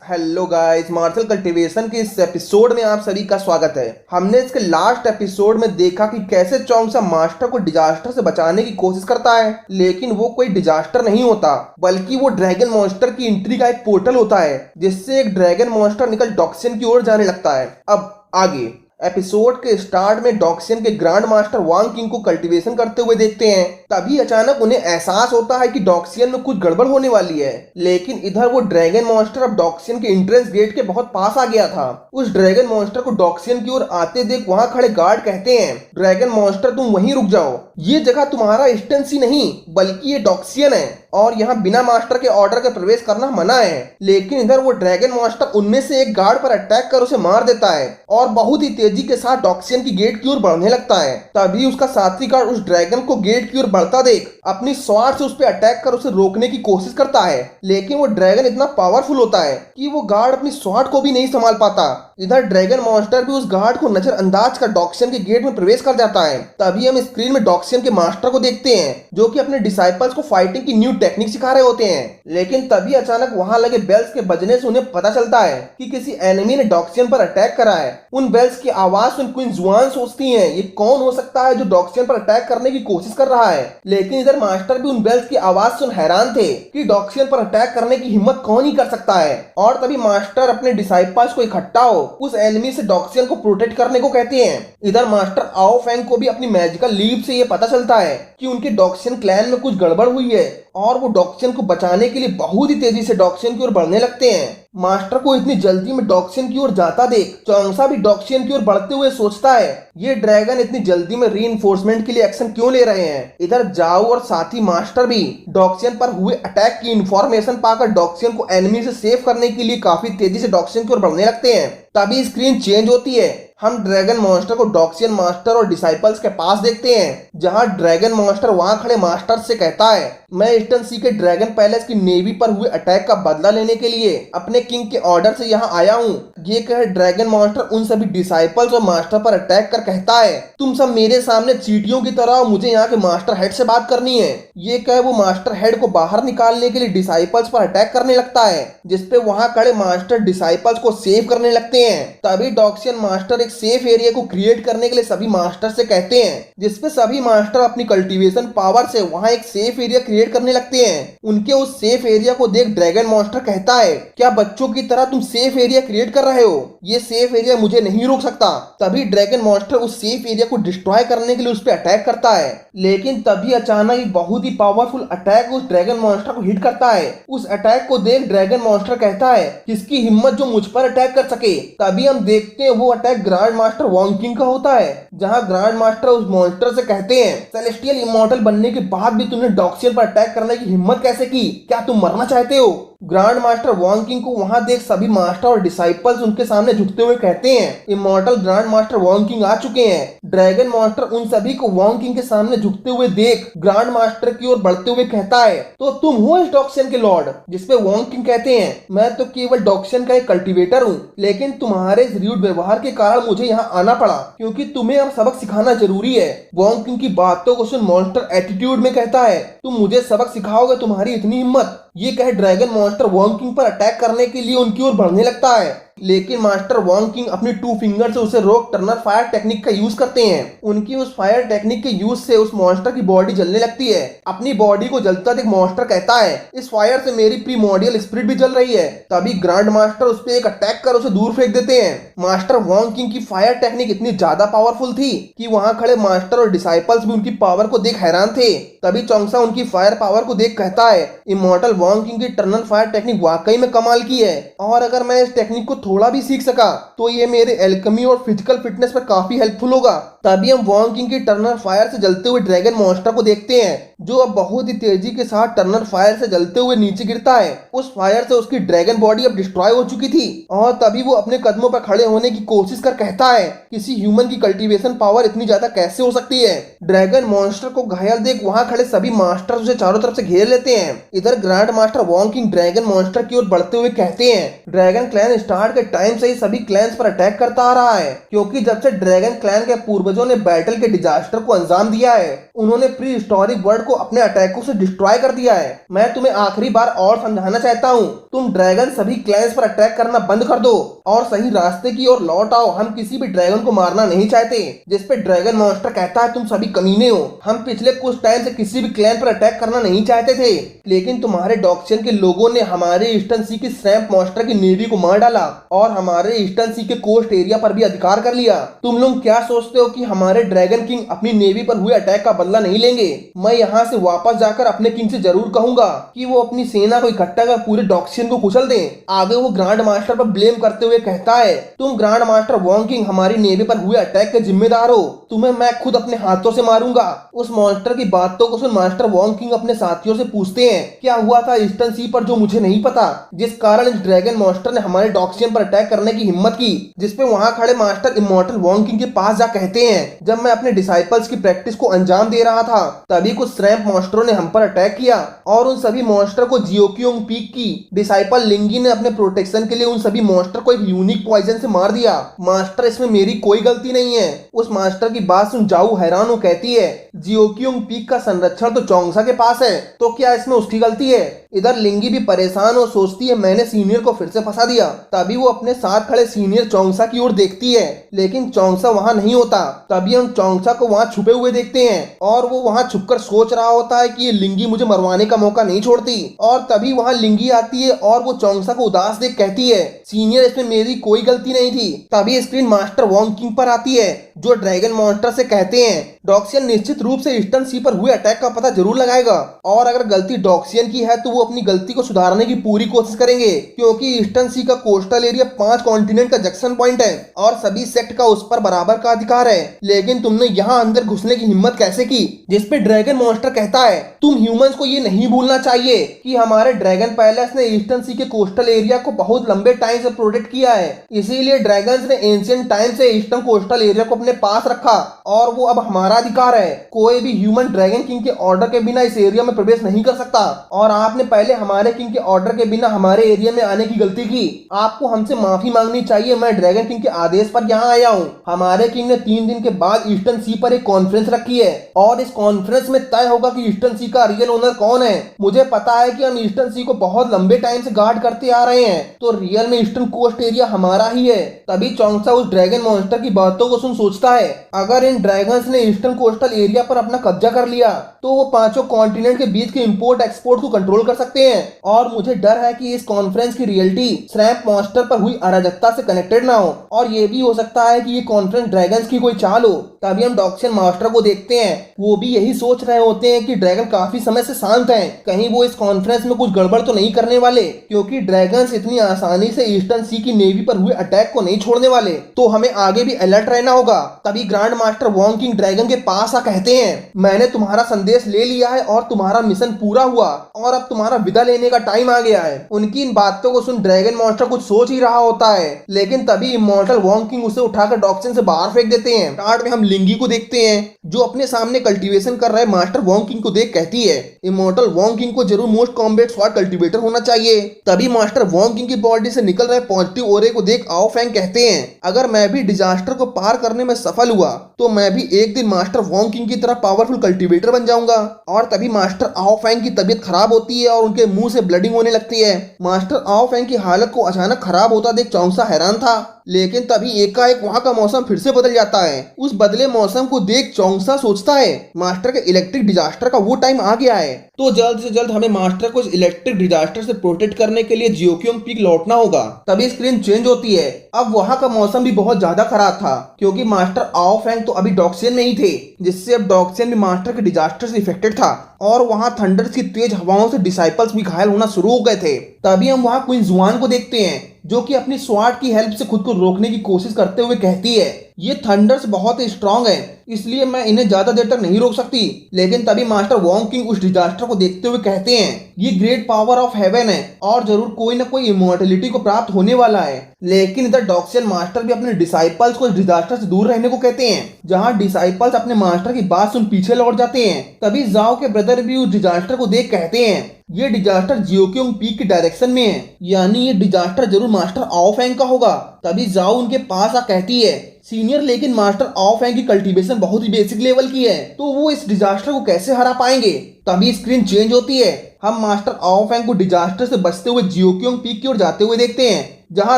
Hello guys, martial cultivation के इस episode में आप सभी का स्वागत है। हमने इसके लास्ट एपिसोड में देखा कि कैसे चोंगसा मास्टर को डिजास्टर से बचाने की कोशिश करता है, लेकिन वो कोई डिजास्टर नहीं होता बल्कि वो ड्रैगन मॉन्स्टर की एंट्री का एक पोर्टल होता है जिससे एक ड्रैगन मॉन्स्टर निकल डॉक्सियन की ओर जाने लगता है। अब आगे एपिसोड के स्टार्ट में डॉक्सियन के ग्रैंड मास्टर वांग किंग को कल्टीवेशन करते हुए देखते हैं। तभी अचानक उन्हें एहसास होता है कि डॉक्सियन में कुछ गड़बड़ होने वाली है, लेकिन इधर वो ड्रैगन मॉन्स्टर अब डॉक्सियन के एंट्रेंस गेट के बहुत पास आ गया था। उस ड्रैगन मॉन्स्टर को डॉक्सियन की ओर आते देख वहां खड़े गार्ड कहते हैं, ड्रैगन मॉन्स्टर तुम वहीं रुक जाओ, ये जगह तुम्हारा इंस्टेंसी नहीं बल्कि ये डॉक्सियन है और यहाँ बिना मास्टर के ऑर्डर के प्रवेश करना मना है। लेकिन इधर वो ड्रैगन मॉन्स्टर उनमें से एक गार्ड पर अटैक कर उसे मार देता है और बहुत ही तेजी के साथ डॉक्सियन की गेट की ओर बढ़ने लगता है। तभी उसका साथी गार्ड उस ड्रैगन को गेट की ओर बढ़ता देख अपनी स्वॉर्ड से उस पर अटैक कर उसे रोकने की कोशिश करता है, लेकिन वो ड्रैगन इतना पावरफुल होता है कि वो गार्ड अपनी स्वॉर्ड को भी नहीं संभाल पाता। इधर ड्रैगन मॉन्स्टर भी उस गार्ड को नजरअंदाज कर डॉक्सियन के गेट में प्रवेश कर जाता है। तभी हम स्क्रीन में डॉक्सियन के मास्टर को देखते हैं जो कि अपने डिसाइपल्स को फाइटिंग की न्यू टेक्निक सिखा रहे होते हैं। लेकिन तभी अचानक वहां लगे बेल्स के बजने से उन्हें पता चलता है कि किसी एनिमी ने डॉक्सियन पर अटैक करा है। उन बेल्स की आवाज सुन क्वीन जुआन सोचती हैं ये कौन हो सकता है जो डॉक्सियन पर अटैक करने की कोशिश कर रहा है। लेकिन इधर मास्टर भी उन बेल्स की आवाज सुन हैरान थे कि डॉक्सियन पर अटैक करने की हिम्मत कौन ही कर सकता है। और तभी मास्टर अपने डिसाइपल्स को इकट्ठा हो उस एनिमी से डॉक्सियन को प्रोटेक्ट करने को कहते हैं। इधर मास्टर आओ फैंग को भी अपनी मैजिकल लीप से ये पता चलता है कि उनके डॉक्सियन क्लैन में कुछ गड़बड़ हुई है और वो डॉक्सियन को बचाने के लिए बहुत ही तेजी से डॉक्सियन की ओर बढ़ने लगते हैं। मास्टर को इतनी जल्दी में डॉक्सियन की ओर जाता देख चोंगसा भी डॉक्सियन की ओर बढ़ते हुए सोचता है ये ड्रैगन इतनी जल्दी में रीइंफोर्समेंट के लिए एक्शन क्यों ले रहे हैं। इधर जाओ और साथी मास्टर भी डॉक्सियन पर हुए अटैक की इंफॉर्मेशन पाकर डॉक्सियन को एनिमी से सेव करने के लिए काफी तेजी से डॉक्सियन की ओर बढ़ने लगते हैं। तभी स्क्रीन चेंज होती है, हम ड्रैगन मॉन्स्टर को डॉक्सियन मास्टर और डिसाइपल्स के पास देखते हैं जहां ड्रैगन मॉन्स्टर वहां खड़े मास्टर से कहता है मैं ईस्टर्न सी के ड्रैगन पैलेस की नेवी पर हुए अटैक का बदला लेने के लिए अपने किंग के ऑर्डर से यहाँ आया हूँ। ये कह ड्रैगन मॉन्स्टर उन सभी डिसाइपल्स और मास्टर पर अटैक कर कहता है तुम सब मेरे सामने चींटियों की तरह, मुझे यहाँ के मास्टर हेड से बात करनी है। ये कह वो मास्टर हेड को बाहर निकालने के लिए डिसाइपल्स पर अटैक करने लगता है जिसपे वहां खड़े मास्टर डिसाइपल्स को सेव करने लगते हैं। तभी डॉक्सियन मास्टर एक सेफ एरिया को क्रिएट करने के लिए सभी मास्टर से कहते हैं जिसपे सभी मास्टर अपनी कल्टीवेशन पावर से वहां एक सेफ एरिया क्रिएट करने लगते हैं। उनके उस सेफ एरिया को देख ड्रैगन मॉन्स्टर कहता है क्या बच्चों की तरह तुम सेफ एरिया क्रिएट कर रहे हो, ये सेफ एरिया मुझे नहीं रोक सकता। तभी ड्रैगन मॉन्स्टर उस सेफ एरिया को डिस्ट्रॉय करने के लिए उस पर अटैक करता है, लेकिन तभी अचानक एक बहुत ही पावरफुल अटैक उस ड्रैगन मॉन्स्टर को हिट करता है। उस अटैक को देख ड्रैगन मॉन्स्टर कहता है किसकी हिम्मत जो मुझ पर अटैक कर सके। तभी हम देखते हैं वो अटैक ग्रैंड मास्टर वांग किंग का होता है जहां ग्रैंड मास्टर उस मॉन्स्टर से कहते हैं सेलेस्टियल इमॉर्टल बनने के बाद भी तुमने डॉक्सियन पर अटैक करने की हिम्मत कैसे की, क्या तुम मरना चाहते हो। ग्रैंड मास्टर वांग किंग को वहां देख सभी मास्टर और डिसाइपल्स उनके सामने झुकते हुए कहते हैं इमॉर्टल ग्रैंड मास्टर वांग किंग आ चुके हैं। ड्रैगन मास्टर उन सभी को वांग किंग के सामने झुकते हुए देख ग्रैंड मास्टर की ओर बढ़ते हुए कहता है तो तुम हो इस डॉक्सियन के लॉर्ड। जिसपे वांग किंग कहते हैं मैं तो केवल डॉक्सियन का एक कल्टीवेटर हूँ, लेकिन तुम्हारे इस रूड व्यवहार के कारण मुझे यहाँ आना पड़ा क्योंकि तुम्हें अब सबक सिखाना जरूरी है। वांग किंग की बातों को सुन मॉन्स्टर एटीट्यूड में कहता है तुम मुझे सबक सिखाओगे, तुम्हारी इतनी हिम्मत। ये कहे ड्रैगन मॉन्स्टर वांग किंग पर अटैक करने के लिए उनकी ओर बढ़ने लगता है, लेकिन मास्टर वांग किंग अपनी 2 फिंगर से उसे रोक टर्नर फायर टेक्निक का यूज करते हैं। उनकी उस फायर टेक्निक के यूज से उस मॉन्स्टर की बॉडी जलने लगती है। अपनी बॉडी को जलता देख मॉन्स्टर कहता है इस फायर से मेरी प्रीमोडियल स्पिरिट भी जल रही है। तभी ग्रैंड मास्टर उस पर एक अटैक कर उसे दूर फेंक देते हैं। मास्टर वांग किंग की फायर टेक्निक इतनी ज्यादा पावरफुल थी कि वहां खड़े मास्टर और डिसाइपल्स भी उनकी पावर को देख हैरान थे। तभी चोंगसा उनकी फायर पावर को देख कहता है इमॉर्टल वांग किंग की टर्नल फायर टेक्निक वाकई में कमाल की है और अगर मैं इस टेक्निक को थोड़ा भी सीख सका तो ये मेरे एल्केमी और फिजिकल फिटनेस पर काफी हेल्पफुल होगा। तभी हम वांग किंग की टर्नर फायर से जलते हुए ड्रैगन मॉन्स्टर को देखते हैं जो अब बहुत ही तेजी के साथ टर्नर फायर से जलते हुए नीचे गिरता है। उस फायर से उसकी ड्रैगन बॉडी अब डिस्ट्रॉय हो चुकी थी और तभी वो अपने कदमों पर खड़े होने की कोशिश कर कहता है किसी ह्यूमन की कल्टीवेशन पावर इतनी ज्यादा कैसे हो सकती है। ड्रैगन मॉन्स्टर को घायल देख वहां खड़े सभी मास्टर उसे चारों तरफ से घेर लेते हैं। इधर ग्रैंड मास्टर वांग किंग ड्रैगन मॉन्स्टर की ओर बढ़ते हुए कहते हैं ड्रैगन क्लैन स्टार्ट के टाइम से ही सभी क्लैंस पर अटैक करता आ रहा है क्योंकि जब से ड्रैगन क्लैन के पूर्वज पूर्वजों ने बैटल के डिजास्टर को अंजाम दिया है। उन्होंने प्री हिस्टोरिक वर्ल्ड को अपने अटैकों से डिस्ट्रॉय कर दिया है। मैं तुम्हें आखिरी बार और समझाना चाहता हूँ, तुम ड्रैगन सभी क्लैंस पर अटैक करना बंद कर दो और सही रास्ते की ओर लौट आओ। हम किसी भी ड्रैगन को मारना नहीं चाहते। जिस पे ड्रैगन मॉन्स्टर कहता है तुम सभी कमीने हो। हम पिछले कुछ टाइम से किसी भी क्लैन पर अटैक करना नहीं चाहते थे, लेकिन तुम्हारे डॉक्सियन के लोगों ने हमारे ईस्टर्न सी की स्वैम्प मॉन्स्टर की नेवी को मार डाला और हमारे ईस्टर्न सी के कोस्ट एरिया पर भी अधिकार कर लिया। तुम लोग क्या सोचते हो कि हमारे ड्रैगन किंग अपनी नेवी पर हुए अटैक का बदला नहीं लेंगे? मैं यहाँ से वापस जाकर अपने किंग से जरूर कहूंगा कि वो अपनी सेना को इकट्ठा कर पूरे डॉक्सियन को कुचल दें। आगे वो ग्रांड मास्टर पर ब्लेम करते हुए कहता है, तुम ग्रांड मास्टर वॉन्ग किंग हमारी नेवी पर हुए अटैक के जिम्मेदार हो। तुम्हें मैं खुद अपने हाथों से मारूंगा। उस मॉन्स्टर की बातों को सुन मास्टर वॉन्ग किंग अपने साथियों से पूछते हैं, क्या हुआ था ईस्टर्न सी पर जो मुझे नहीं पता, जिस कारण इस ड्रैगन मॉन्स्टर ने हमारे डॉक्सियन पर अटैक करने की हिम्मत की? जिसपे वहाँ खड़े मास्टर इमॉर्टल वॉन्ग किंग के पास जा कहते हैं, जब मैं अपने डिसाइपल्स की प्रैक्टिस को अंजाम दे रहा था तभी कुछ स्वैम्प मॉन्स्टरों ने हम पर अटैक किया और उन सभी मॉन्स्टर को जियोक्योंग पीक की डिसाइपल लिंगी ने अपने प्रोटेक्शन के लिए उन सभी मॉन्स्टर को एक यूनिक पॉइजन से मार दिया। मास्टर, इसमें मेरी कोई गलती नहीं है। उस मास्टर की बात सुन जाऊ हैरान हो कहती है, जियोक्योंग पीक का संरक्षण तो चोंगसा के पास है, तो क्या इसमें उसकी गलती है? इधर लिंगी भी परेशान हो सोचती है मैंने सीनियर को फिर से फंसा दिया। तभी वो अपने साथ खड़े सीनियर चोंगसा की ओर देखती है, लेकिन चोंगसा वहां नहीं होता। तभी हम चोंगसा को वहां छुपे हुए देखते हैं और वो वहां छुपकर सोच रहा होता है कि ये लिंगी मुझे मरवाने का मौका नहीं छोड़ती। और तभी वहां लिंगी आती है और वो चोंगसा को उदास देख कहती है, सीनियर इसमें मेरी कोई गलती नहीं थी। तभी स्क्रीन मास्टर वॉन्ग किंग पर आती है जो ड्रैगन मॉन्स्टर से कहते हैं, डॉक्सियन निश्चित रूप से ईस्टर्न सी पर हुए अटैक का पता जरूर लगाएगा और अगर गलती डॉक्सियन की है तो वो अपनी गलती को सुधारने की पूरी कोशिश करेंगे, क्योंकि ईस्टर्न सी का कोस्टल एरिया 5 कॉन्टिनेंट का जंक्शन पॉइंट है और सभी सेक्ट का उस पर बराबर का अधिकार है। लेकिन तुमने यहाँ अंदर घुसने की हिम्मत कैसे की? जिसपे ड्रैगन मॉन्स्टर कहता है, तुम ह्यूमंस को ये नहीं भूलना चाहिए कि हमारे ड्रैगन पैलेस ने ईस्टर्न सी के कोस्टल एरिया को बहुत लंबे टाइम से प्रोटेक्ट किया है, इसीलिए ड्रैगन्स ने एंशिएंट टाइम से ईस्टर्न कोस्टल एरिया को अपने पास रखा और वो अब हमारा अधिकार है। कोई भी ह्यूमन ड्रैगन किंग के ऑर्डर के बिना इस एरिया में प्रवेश नहीं कर सकता और आपने पहले हमारे किंग के ऑर्डर के बिना हमारे एरिया में आने की गलती की। आपको हमसे माफी मांगनी चाहिए। मैं ड्रैगन किंग के आदेश पर यहाँ आया हूँ। हमारे किंग ने 3 दिन के बाद ईस्टर्न सी पर एक कॉन्फ्रेंस रखी है और इस कॉन्फ्रेंस में तय होगा कि ईस्टर्न सी का रियल ओनर कौन है। मुझे पता है कि हम ईस्टर्न सी को बहुत लंबे टाइम से गार्ड करते आ रहे हैं, तो रियल में ईस्टर्न कोस्ट एरिया हमारा ही है। तभी चोंगसा उस ड्रैगन मॉन्स्टर की बातों को सुन सोचता है, अगर इन ड्रैगन्स ने ईस्टर्न कोस्टल एरिया पर अपना कब्जा कर लिया तो वो 5 कॉन्टिनेंट के बीच के इंपोर्ट एक्सपोर्ट को कंट्रोल कर सकते हैं और मुझे डर है कि इस कॉन्फ्रेंस की रियलिटी स्वैम्प मॉन्स्टर पर हुई अराजकता से कनेक्टेड ना हो और ये भी हो सकता है कि ये कॉन्फ्रेंस ड्रैगन्स की कोई चाल हो। तभी हम डॉक्सियन मास्टर को देखते हैं, वो भी यही सोच रहे होते हैं कि ड्रैगन काफी समय से शांत हैं, कहीं वो इस कॉन्फ्रेंस में कुछ गड़बड़ तो नहीं करने वाले, क्योंकि ड्रैगन्स इतनी आसानी से ईस्टर्न सी की नेवी पर हुए अटैक को नहीं छोड़ने वाले, तो हमें आगे भी अलर्ट रहना होगा। तभी grand master Wong king dragon के पास आ कहते हैं, मैंने तुम्हारा संदेश ले लिया है और तुम्हारा मिशन पूरा हुआ और अब तुम्हारा विदा लेने का टाइम आ गया है। उनकी इन बातों को सुन ड्रैगन मॉन्स्टर कुछ सोच ही रहा होता है, लेकिन तभी इमॉर्टल वॉन्ग किंग उसे उठाकर डॉक्सियन से बाहर फेंक देते हैं। कार्ड में हम लिंगी को देखते हैं जो अपने सामने कल्टीवेशन कर रहे मास्टर वॉन्ग किंग को देख कहती है, इमॉर्टल वॉन्ग किंग को जरूर मोस्ट कॉम्बैट स्वॉर्ड कल्टीवेटर होना चाहिए। तभी मास्टर वॉन्ग किंग की बॉडी से निकल रहे पॉजिटिव ऑरे को देख आओ फैंग कहते हैं, अगर मैं भी डिजास्टर को पार करने में सफल हुआ तो मैं भी एक दिन मास्टर वॉन्ग किंग की तरह पावरफुल कल्टीवेटर बन जाऊंगा। और तभी मास्टर आओ फैंग की तबीयत खराब होती है और उनके मुंह से ब्लडिंग होने लगती है। मास्टर आओ फैंग की हालत को अचानक खराब होता देख चोंगसा हैरान था, लेकिन तभी एकाएक वहां का मौसम फिर से बदल जाता है। उस बदले मौसम को देख चोंगसा सोचता है, मास्टर के इलेक्ट्रिक डिजास्टर का वो टाइम आ गया है, तो जल्द से जल्द हमें मास्टर को इस इलेक्ट्रिक डिजास्टर से प्रोटेक्ट करने के लिए जियोक्योंग पीक लौटना होगा। तभी स्क्रीन चेंज होती है। अब वहां का मौसम भी बहुत ज्यादा खराब था, क्योंकि मास्टर आओ फैंग तो अभी डॉक्सियन में ही थे, जिससे अब डॉक्सियन भी मास्टर के डिजास्टर से इफेक्टेड था और वहां थंडर्स की तेज हवाओं से डिसाइपल्स भी घायल होना शुरू हो गए थे। तभी हम वहां क्वीन जुआन को देखते हैं जो कि अपनी स्वार्ड की हेल्प से खुद को रोकने की कोशिश करते हुए कहती है, ये थंडर्स बहुत ही स्ट्रांग है, इसलिए मैं इन्हें ज्यादा देर तक नहीं रोक सकती। लेकिन तभी मास्टर वॉन्ग किंग उस डिजास्टर को देखते हुए कहते हैं, ये ग्रेट पावर ऑफ हेवन है और जरूर कोई ना कोई इमॉर्टलिटी को प्राप्त होने वाला है। लेकिन इधर डॉक्सियन मास्टर भी अपने डिसाइपल्स को इस डिजास्टर से दूर रहने को कहते हैं। जहां डिसाइपल्स अपने मास्टर की बात सुन पीछे लौट जाते हैं, तभी जाओ के ब्रदर भी उस डिजास्टर को देख कहते हैं, ये डिजास्टर जियोक्योंग पीक की डायरेक्शन में है, यानी ये डिजास्टर जरूर मास्टर आओ फैंग का होगा। तभी जाओ उनके पास आ कहती है, सीनियर लेकिन मास्टर ऑफ फैंग की कल्टीवेशन बहुत ही बेसिक लेवल की है, तो वो इस डिजास्टर को कैसे हरा पाएंगे। तभी स्क्रीन चेंज होती है। हम मास्टर ऑफ फैंग को डिजास्टर से बचते हुए जियोक्योंग पीक की ओर जाते हुए देखते हैं, जहां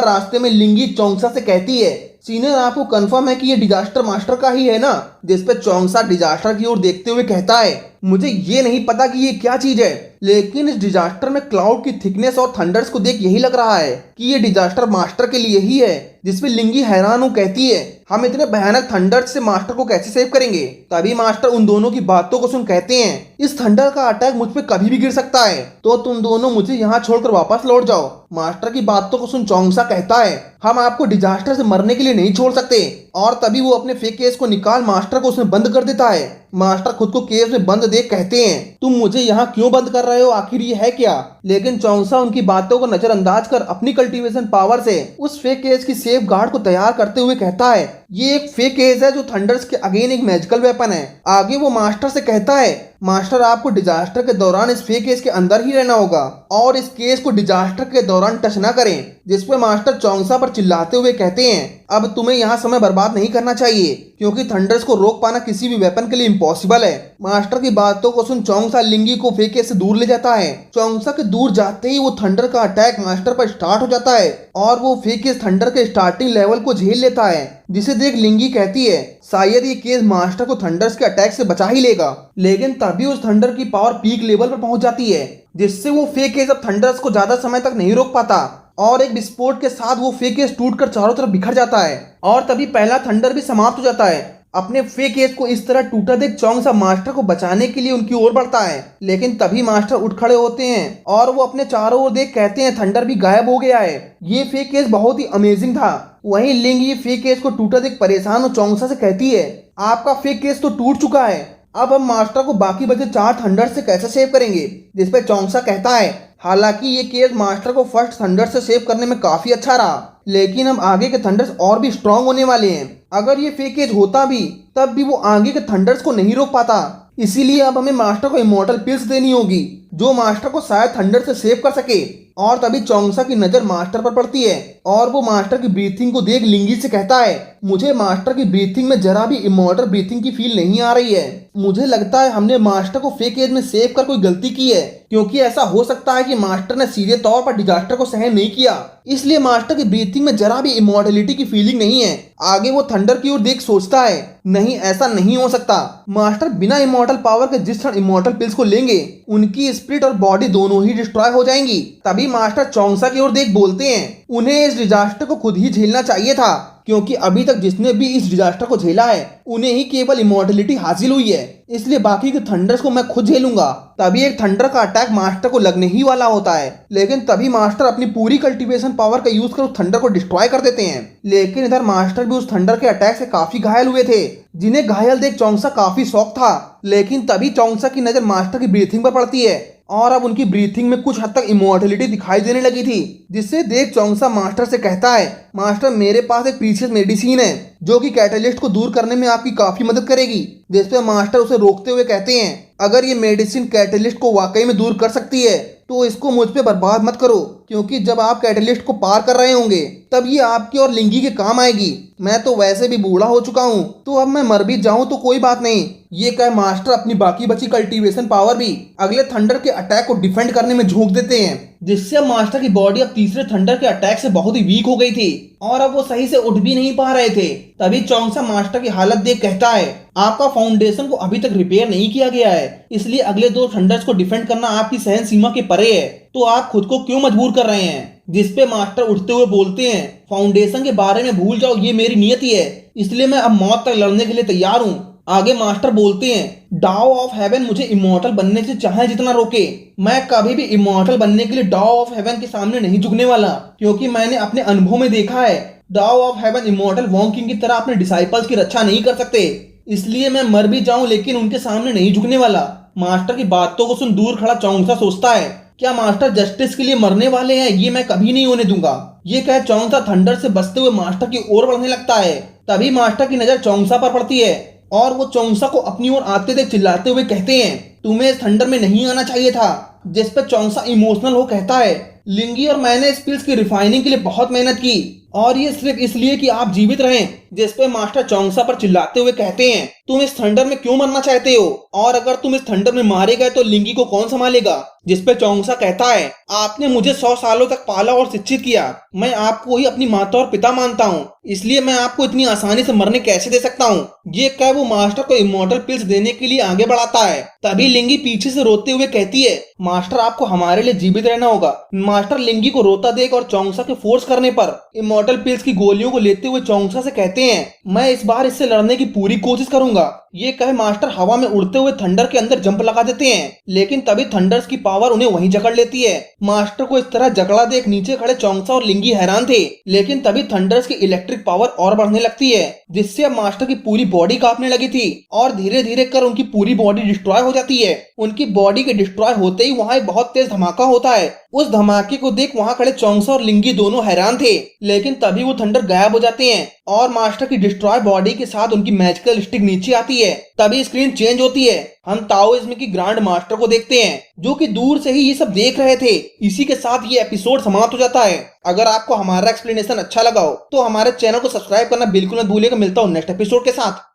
रास्ते में लिंगी चोंगसा से कहती है, सीनियर आपको कंफर्म है कि ये डिजास्टर मास्टर का ही है ना। जिसपे चोंगसा डिजास्टर की ओर देखते हुए कहता है, मुझे ये नहीं पता कि ये क्या चीज है, लेकिन इस डिजास्टर में क्लाउड की थिकनेस और थंडर्स को देख यही लग रहा है कि ये डिजास्टर मास्टर के लिए ही है। जिसपे लिंगी हैरान हो कहती है, हम इतने भयानक थंडर्स से मास्टर को कैसे सेव करेंगे। तभी मास्टर उन दोनों की बातों को सुन कहते हैं, इस थंडर का अटैक मुझ पे कभी भी गिर सकता है, तो तुम दोनों मुझे यहाँ छोड़कर वापस लौट जाओ। मास्टर की बातों को सुन चोंगसा कहता है, हम आपको डिजास्टर से मरने के लिए नहीं छोड़ सकते। और तभी वो अपने फेक केस को निकाल मास्टर को उसमें बंद कर देता है। मास्टर खुद को केस में बंद देख कहते हैं, तुम मुझे यहाँ क्यों बंद कर रहे हो, आखिर ये है क्या। लेकिन चोंगसा उनकी बातों को नजरअंदाज कर अपनी कल्टीवेशन पावर से उस फेक केस की सेफ गार्ड को तैयार करते हुए कहता है, ये एक फेक केस है जो थंडर्स के अगेन एक मैजिकल वेपन है। आगे वो मास्टर से कहता है, मास्टर आपको डिजास्टर के दौरान इस फेक केस के अंदर ही रहना होगा और इस केस को डिजास्टर के दौरान टच ना करें। जिसपे मास्टर चोंगसा पर चिल्लाते हुए कहते हैं, अब तुम्हें यहाँ समय बर्बाद नहीं करना चाहिए, क्योंकि थंडर्स को रोक पाना किसी भी वेपन के लिए इम्पॉसिबल है। मास्टर की बातों को सुन चोंगसा लिंगी को फेक केस से दूर ले जाता है। चोंगसा के दूर जाते ही वो थंडर का अटैक मास्टर पर स्टार्ट हो जाता है और वो फेक केस थंडर के स्टार्टिंग लेवल को झेल लेता है। जिसे देख लिंगी कहती है, शायद ये केस मास्टर को थंडर्स के अटैक से बचा ही लेगा। लेकिन तभी उस थंडर की पावर पीक लेवल पर पहुंच जाती है, जिससे वो फेक केस अब थंडर्स को ज्यादा समय तक नहीं रोक पाता और एक विस्फोट के साथ वो फेक केस टूटकर चारों तरफ बिखर जाता है और तभी पहला थंडर भी समाप्त हो जाता है। अपने फेक केस को इस तरह टूटा देख चोंगसा मास्टर को बचाने के लिए उनकी ओर बढ़ता है, लेकिन तभी मास्टर उठ खड़े होते हैं और वो अपने चारों ओर देख कहते हैं, थंडर भी गायब हो गया है। ये फेक केस बहुत ही अमेजिंग था। वहीं लिंग ये फेक केस को टूटा देख परेशान हो चोंगसा से कहती है, आपका फेक केस तो टूट चुका है, अब हम मास्टर को बाकी बचे 4 थंडर से कैसे सेव करेंगे। जिसपे चोंगसा कहता है, हालांकि ये केस मास्टर को फर्स्ट थंडर से सेव करने में काफी अच्छा रहा, लेकिन हम आगे के थंडर्स और भी स्ट्रांग होने वाले हैं। अगर ये फेक केस होता भी तब भी वो आगे के थंडर्स को नहीं रोक पाता, इसीलिए अब हमें मास्टर को इमॉर्टल पिल्स देनी होगी जो मास्टर को शायद थंडर से सेव कर सके। और तभी चोंगसा की नजर मास्टर पर पड़ती है और वो मास्टर की ब्रीथिंग को देख लिंगी से कहता है, मुझे मास्टर की ब्रीथिंग में जरा भी इमॉर्टल ब्रीथिंग की फील नहीं आ रही है। मुझे लगता है हमने मास्टर को फेक एज में सेव कर कोई गलती की है, क्योंकि ऐसा हो सकता है कि मास्टर ने सीधे तौर पर डिजास्टर को सहन नहीं किया, इसलिए मास्टर की ब्रीथिंग में जरा भी इमॉर्टलिटी की फीलिंग नहीं है। आगे वो थंडर की ओर देख सोचता है, नहीं ऐसा नहीं हो सकता। मास्टर बिना इमॉर्टल पावर के जिस क्षण इमॉर्टल पिल्स को लेंगे उनकी स्पिरिट और बॉडी दोनों ही डिस्ट्रॉय हो जाएंगी। तभी मास्टर चोंगसा की ओर देख बोलते हैं, उन्हें इस डिजास्टर को खुद ही झेलना चाहिए था, क्योंकि अभी तक जिसने भी इस डिजास्टर को झेला है उन्हें ही केवल इमॉर्टलिटी हासिल हुई है, इसलिए बाकी के थंडर्स को मैं खुद झेलूंगा। तभी एक थंडर का अटैक मास्टर को लगने ही वाला होता है, लेकिन तभी मास्टर अपनी पूरी कल्टीवेशन पावर का यूज कर उस थंडर को डिस्ट्रॉय कर देते हैं। लेकिन इधर मास्टर भी उस थंडर के अटैक से काफी घायल हुए थे, जिन्हें घायल देख चोंगसा काफी शॉक था। लेकिन तभी चोंगसा की नजर मास्टर की ब्रीथिंग पर पड़ती है और अब उनकी ब्रीथिंग में कुछ हद तक इमॉर्टलिटी दिखाई देने लगी थी, जिससे देख चोंगसा मास्टर से कहता है, मास्टर मेरे पास एक प्रीशियस मेडिसिन है जो कि कैटलिस्ट को दूर करने में आपकी काफी मदद करेगी। जिसपे मास्टर उसे रोकते हुए कहते हैं, अगर ये मेडिसिन कैटलिस्ट को वाकई में दूर कर सकती है तो इसको मुझ पे बर्बाद मत करो, क्योंकि जब आप कैटलिस्ट को पार कर रहे होंगे तब ये आपकी और लिंगी के काम आएगी। मैं तो वैसे भी बूढ़ा हो चुका हूँ, तो अब मैं मर भी जाऊं तो कोई बात नहीं। ये कह मास्टर अपनी बाकी बची कल्टीवेशन पावर भी अगले थंडर के अटैक को डिफेंड करने में झोंक देते हैं, जिससे अब मास्टर की बॉडी अब तीसरे थंडर के अटैक से बहुत ही वीक हो गई थी और अब वो सही से उठ भी नहीं पा रहे थे। तभी चोंगसा मास्टर की हालत देख कहता है, आपका फाउंडेशन को अभी तक रिपेयर नहीं किया गया है, इसलिए अगले 2 थंडर्स को डिफेंड करना आपकी सहन सीमा के परे है, तो आप खुद को क्यों मजबूर कर रहे हैं। जिसपे मास्टर उठते हुए बोलते हैं, फाउंडेशन के बारे में भूल जाओ, ये मेरी नियति है, इसलिए मैं अब मौत तक लड़ने के लिए तैयार हूँ। आगे मास्टर बोलते हैं, डाओ ऑफ हेवन मुझे इमॉर्टल बनने से चाहे जितना रोके, मैं कभी भी इमॉर्टल बनने के लिए डाओ ऑफ हेवन के सामने नहीं झुकने वाला, क्योंकि मैंने अपने अनुभव में देखा है Dao of heaven immortal Wong King की तरह अपने डिसाइपल्स की रक्षा नहीं कर सकते, इसलिए मैं मर भी जाऊं लेकिन उनके सामने नहीं झुकने वाला। मास्टर की बातों को सुन दूर खड़ा चोंगसा सोचता है, क्या मास्टर जस्टिस के लिए मरने वाले हैं, ये मैं कभी नहीं होने दूंगा। ये कह चोंगसा थंडर से बचते हुए मास्टर की ओर बढ़ने लगता है। तभी मास्टर की नजर चोंगसा पर पड़ती है और वो चोंगसा को अपनी ओर आते देख चिल्लाते हुए कहते हैं, तुम्हें इस थंडर में नहीं आना चाहिए था। जिस पर चोंगसा इमोशनल हो कहता है, लिंगी और मैंने इस पिल्स की रिफाइनिंग के लिए बहुत मेहनत की और ये सिर्फ इसलिए कि आप जीवित रहें। जिस पे मास्टर चौंगसा पर चिल्लाते हुए कहते हैं, तुम इस थंडर में क्यों मरना चाहते हो, और अगर तुम इस थंडर में मारे गए तो लिंगी को कौन संभालेगा। जिस पे चौंगसा कहता है, आपने मुझे 100 सालों तक पाला और शिक्षित किया, मैं आपको ही अपनी माता और पिता मानता हूँ, इसलिए मैं आपको इतनी आसानी से मरने कैसे दे सकता हूँ। ये कह वो मास्टर को इमोर्टल पिल्स देने के लिए आगे बढ़ाता है। तभी लिंगी पीछे से रोते हुए कहती है, मास्टर आपको हमारे लिए जीवित रहना होगा। मास्टर लिंगी को रोता देख और चौंगसा के फोर्स करने पर इमोर्टल पिल्स की गोलियों को लेते हुए चौंगसा से कहते हैं, मैं इस बार इससे लड़ने की पूरी कोशिश करूंगा। ये कहे मास्टर हवा में उड़ते हुए थंडर के अंदर जंप लगा देते हैं, लेकिन तभी थंडर्स की पावर उन्हें वहीं जकड़ लेती है। मास्टर को इस तरह जकड़ा देख नीचे खड़े चौंगसा और लिंगी हैरान थे, लेकिन तभी थंडर्स की इलेक्ट्रिक पावर और बढ़ने लगती है, जिससे अब मास्टर की पूरी बॉडी कांपने लगी थी और धीरे धीरे कर उनकी पूरी बॉडी डिस्ट्रॉय हो जाती है। उनकी बॉडी के डिस्ट्रॉय होते ही वहाँ एक बहुत तेज धमाका होता है। उस धमाके को देख वहाँ खड़े चौंगसा और लिंगी दोनों हैरान थे, लेकिन तभी वो थंडर गायब हो जाते हैं और मास्टर की डिस्ट्रॉय बॉडी के साथ उनकी मैजिकल स्टिक नीचे आती है। तभी स्क्रीन चेंज होती है। हम ताओइज्म की ग्रैंड मास्टर को देखते हैं, जो कि दूर से ही ये सब देख रहे थे। इसी के साथ ये एपिसोड समाप्त हो जाता है। अगर आपको हमारा एक्सप्लेनेशन अच्छा लगा हो तो हमारे चैनल को सब्सक्राइब करना बिल्कुल मत भूलिएगा। मिलता हूँ नेक्स्ट एपिसोड के साथ।